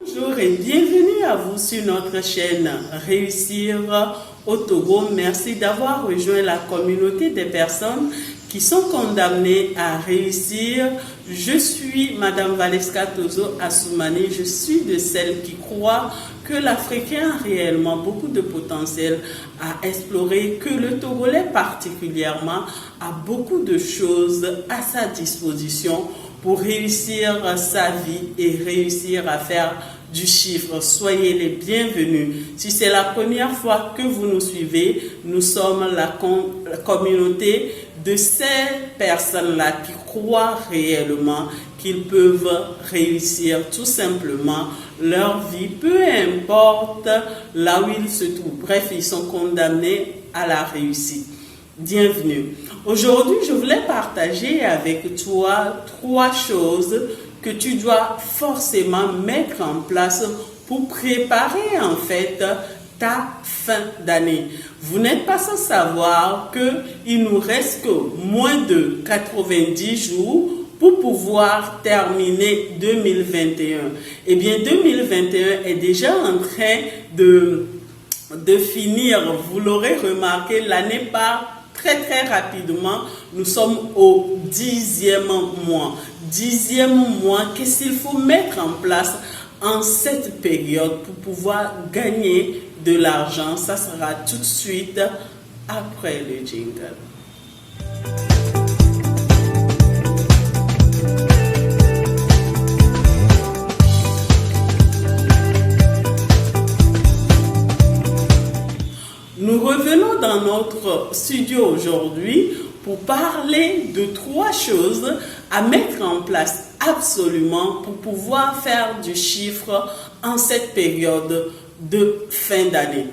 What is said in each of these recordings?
Bonjour et bienvenue à vous sur notre chaîne Réussir au Togo. Merci d'avoir rejoint la communauté des personnes qui sont condamnées à réussir. Je suis Madame Valeska Tozo Assoumani. Je suis de celles qui croient que l'Africain a réellement beaucoup de potentiel à explorer, que le Togolais particulièrement a beaucoup de choses à sa disposition pour réussir sa vie et réussir à faire du chiffre. Soyez les bienvenus. Si c'est la première fois que vous nous suivez, nous sommes la communauté de ces personnes-là qui croient réellement qu'ils peuvent réussir tout simplement leur vie, peu importe là où ils se trouvent. Bref, ils sont condamnés à la réussite. Bienvenue. Aujourd'hui, je voulais partager avec toi 3 choses que tu dois forcément mettre en place pour préparer en fait ta fin d'année. Vous n'êtes pas sans savoir qu'il nous reste que moins de 90 jours pour pouvoir terminer 2021. Eh bien, 2021 est déjà en train de finir. Vous l'aurez remarqué, l'année part très rapidement. Nous sommes au 10e mois. 10e mois, qu'est-ce qu'il faut mettre en place en cette période pour pouvoir gagner de l'argent? Ça sera tout de suite après le jingle. Nous revenons dans notre studio aujourd'hui pour parler de 3 choses à mettre en place absolument pour pouvoir faire du chiffre en cette période de fin d'année.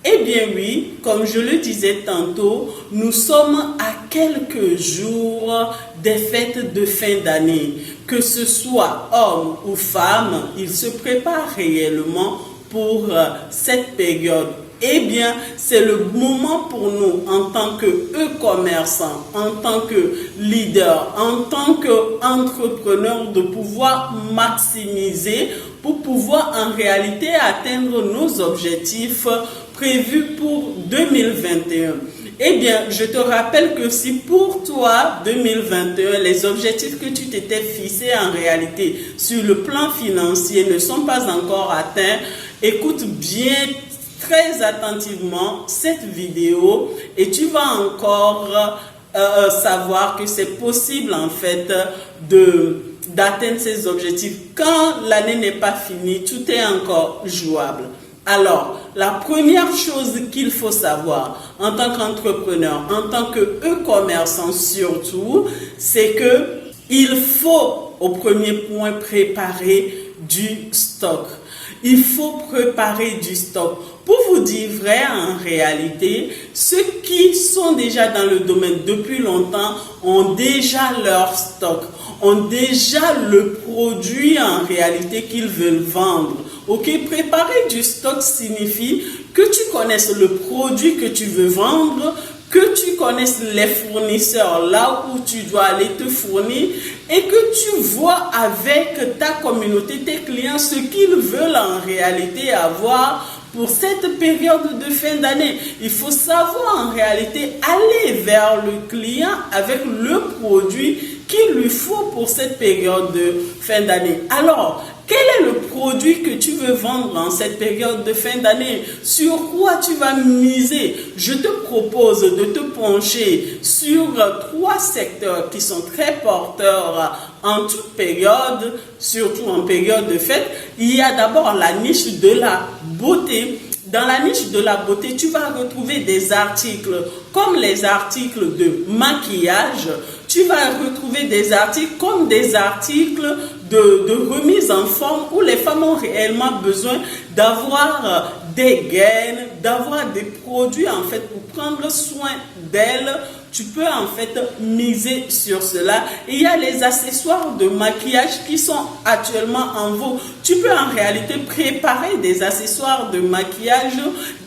Eh bien oui, comme je le disais tantôt, nous sommes à quelques jours des fêtes de fin d'année. Que ce soit homme ou femme, ils se préparent réellement pour cette période. Eh bien, c'est le moment pour nous, en tant que commerçants, en tant que leaders, en tant qu'entrepreneurs, de pouvoir maximiser pour pouvoir en réalité atteindre nos objectifs prévus pour 2021. Eh bien, je te rappelle que si pour toi, 2021, les objectifs que tu t'étais fixés en réalité sur le plan financier ne sont pas encore atteints, écoute bien très attentivement cette vidéo et tu vas encore savoir que c'est possible en fait d'atteindre ces objectifs. Quand l'année n'est pas finie, tout est encore jouable. Alors, la première chose qu'il faut savoir en tant qu'entrepreneur, en tant que commerçant surtout, c'est que il faut au premier point préparer du stock. Il faut préparer du stock. Pour vous dire vrai, en réalité, ceux qui sont déjà dans le domaine depuis longtemps ont déjà leur stock, ont déjà le produit en réalité qu'ils veulent vendre. Ok, préparer du stock signifie que tu connaisses le produit que tu veux vendre, que tu connaisses les fournisseurs là où tu dois aller te fournir et que tu vois avec ta communauté, tes clients, ce qu'ils veulent en réalité avoir pour cette période de fin d'année. Il faut savoir en réalité aller vers le client avec le produit qu'il lui faut pour cette période de fin d'année. Alors, quel est le produit que tu veux vendre en cette période de fin d'année? Sur quoi tu vas miser? Je te propose de te pencher sur 3 secteurs qui sont très porteurs en toute période, surtout en période de fête. Il y a d'abord la niche de la beauté. Dans la niche de la beauté, tu vas retrouver des articles comme les articles de maquillage. Tu vas retrouver des articles comme des articles de remise en forme où les femmes ont réellement besoin d'avoir des gaines, d'avoir des produits en fait pour prendre soin d'elles. Tu peux en fait miser sur cela. Il y a les accessoires de maquillage qui sont actuellement en vogue. Tu peux en réalité préparer des accessoires de maquillage,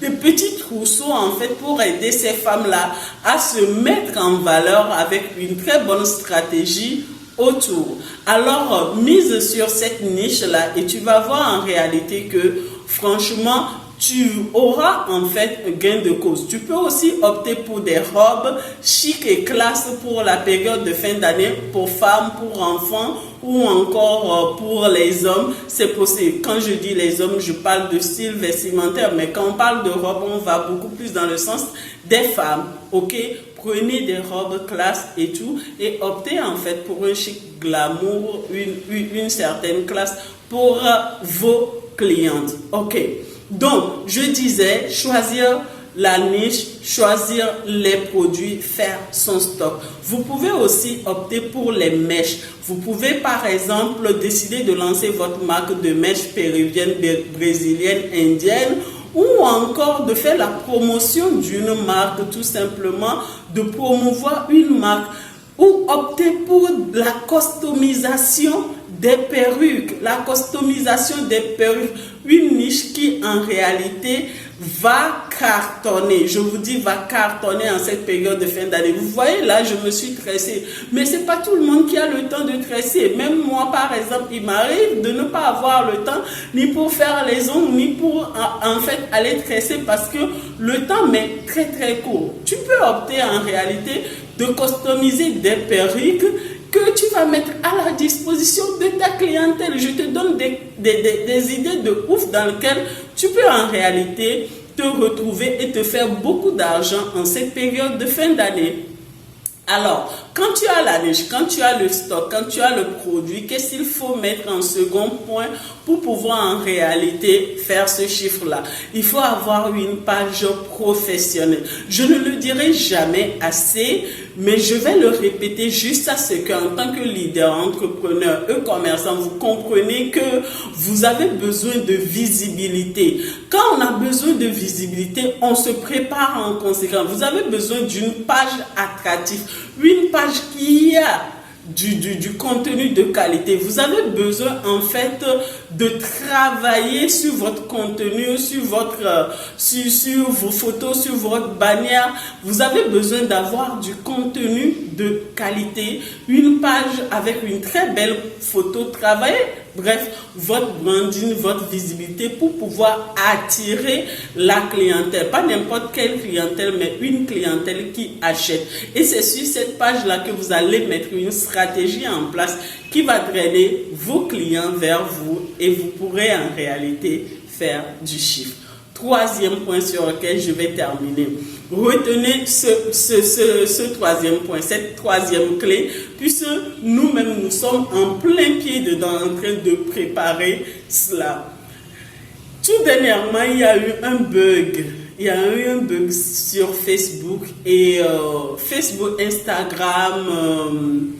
des petits trousseaux en fait pour aider ces femmes-là à se mettre en valeur avec une très bonne stratégie autour. Alors, mise sur cette niche-là et tu vas voir en réalité que, franchement, tu auras en fait un gain de cause. Tu peux aussi opter pour des robes chic et classe pour la période de fin d'année, pour femmes, pour enfants ou encore pour les hommes. C'est possible. Quand je dis les hommes, je parle de style vestimentaire, mais quand on parle de robes, on va beaucoup plus dans le sens des femmes. Ok? Prenez des robes classe et tout et optez en fait pour un chic glamour, une certaine classe pour vos clientes. Ok? Donc, je disais, choisir la niche, choisir les produits, faire son stock. Vous pouvez aussi opter pour les mèches. Vous pouvez par exemple décider de lancer votre marque de mèches péruvienne, brésilienne, indienne ou encore de faire la promotion d'une marque, tout simplement de promouvoir une marque ou opter pour la customisation des perruques, la customisation des perruques, une niche qui en réalité va cartonner. Je vous dis, va cartonner en cette période de fin d'année. Vous voyez, là, je me suis tressée. Mais ce n'est pas tout le monde qui a le temps de tresser. Même moi, par exemple, il m'arrive de ne pas avoir le temps ni pour faire les ongles, ni pour en fait aller tresser parce que le temps m'est très très court. Tu peux opter en réalité de customiser des perruques que tu vas mettre à la disposition de ta clientèle. Je te donne des idées de ouf dans lesquelles tu peux en réalité te retrouver et te faire beaucoup d'argent en cette période de fin d'année. Alors, quand tu as la niche, quand tu as le stock, quand tu as le produit, qu'est-ce qu'il faut mettre en second point pour pouvoir en réalité faire ce chiffre-là? Il faut avoir une page professionnelle. Je ne le dirai jamais assez, mais je vais le répéter juste à ce qu'en tant que leader, entrepreneur, e-commerçant, vous comprenez que vous avez besoin de visibilité. Quand on a besoin de visibilité, on se prépare en conséquence. Vous avez besoin d'une page attractive, une page qui a du contenu de qualité. Vous avez besoin en fait de travailler sur votre contenu, sur vos photos, sur votre bannière. Vous avez besoin d'avoir du contenu de qualité, une page avec une très belle photo travaillée. Bref, votre branding, votre visibilité pour pouvoir attirer la clientèle. Pas n'importe quelle clientèle, mais une clientèle qui achète. Et c'est sur cette page-là que vous allez mettre une stratégie en place qui va drainer vos clients vers vous et vous pourrez en réalité faire du chiffre. Troisième point sur lequel je vais terminer. Retenez ce troisième point, cette troisième clé, puisque nous-mêmes, nous sommes en plein pied dedans, en train de préparer cela. Tout dernièrement, il y a eu un bug. Il y a eu un bug sur Facebook et Facebook, Instagram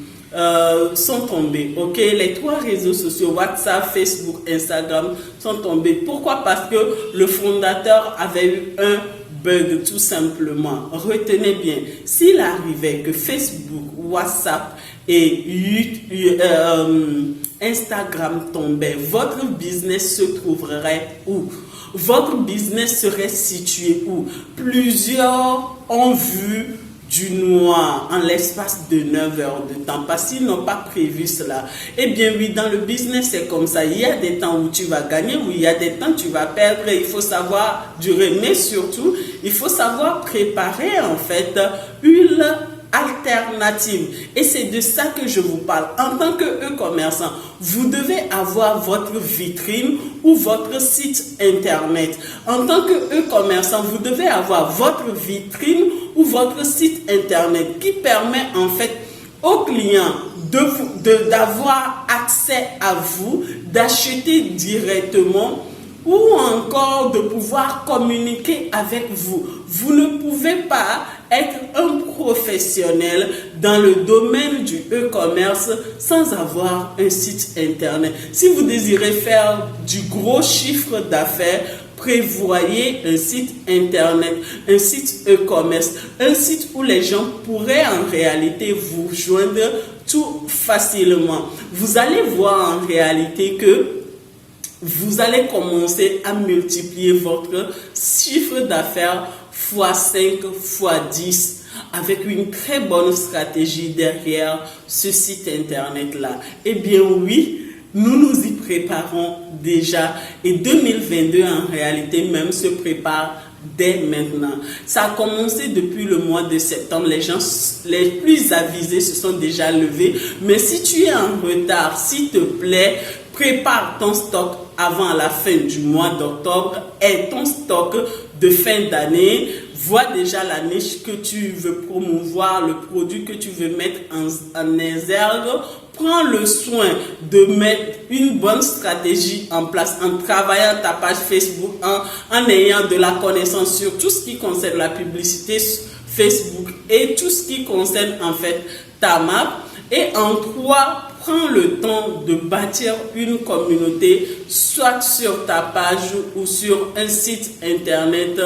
sont tombés. Ok, les trois réseaux sociaux, WhatsApp, Facebook, Instagram sont tombés. Pourquoi? Parce que le fondateur avait eu un bug tout simplement. Retenez bien, s'il arrivait que Facebook, WhatsApp et Instagram tombaient, votre business se trouverait où? Votre business serait situé où? Plusieurs ont vu du noir en l'espace de 9 heures de temps parce qu'ils n'ont pas prévu cela. Eh bien oui, dans le business c'est comme ça. Il y a des temps où tu vas gagner, où il y a des temps où tu vas perdre. Il faut savoir durer, mais surtout il faut savoir préparer en fait une alternative. Et c'est de ça que je vous parle. En tant que e-commerçant, vous devez avoir votre vitrine ou votre site internet. En tant que e-commerçant, vous devez avoir votre vitrine ou votre site internet qui permet en fait aux clients d'avoir accès à vous, d'acheter directement ou encore de pouvoir communiquer avec vous. Vous ne pouvez pas être un professionnel dans le domaine du e-commerce sans avoir un site internet. Si vous désirez faire du gros chiffre d'affaires, prévoyez un site internet, un site e-commerce, un site où les gens pourraient en réalité vous joindre tout facilement. Vous allez voir en réalité que vous allez commencer à multiplier votre chiffre d'affaires x5, x10 avec une très bonne stratégie derrière ce site internet-là? Eh bien oui, nous nous y préparons déjà et 2022 en réalité même se prépare dès maintenant. Ça a commencé depuis le mois de septembre. Les gens les plus avisés se sont déjà levés. Mais si tu es en retard, s'il te plaît, prépare ton stock avant la fin du mois d'octobre et ton stock de fin d'année. Vois déjà la niche que tu veux promouvoir, le produit que tu veux mettre en exergue. Prends le soin de mettre une bonne stratégie en place en travaillant ta page Facebook, en ayant de la connaissance sur tout ce qui concerne la publicité Facebook et tout ce qui concerne en fait ta map. Et en 3, prends le temps de bâtir une communauté, soit sur ta page ou sur un site internet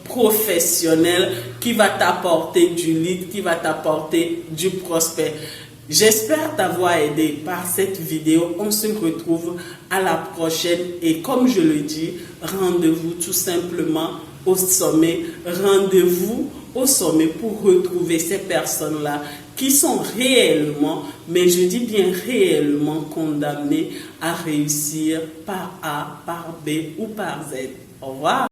professionnel qui va t'apporter du lead, qui va t'apporter du prospect. J'espère t'avoir aidé par cette vidéo. On se retrouve à la prochaine et comme je le dis, rendez-vous tout simplement au sommet. Rendez-vous au sommet pour retrouver ces personnes-là qui sont réellement, mais je dis bien réellement condamnées à réussir par A, par B ou par Z. Au revoir.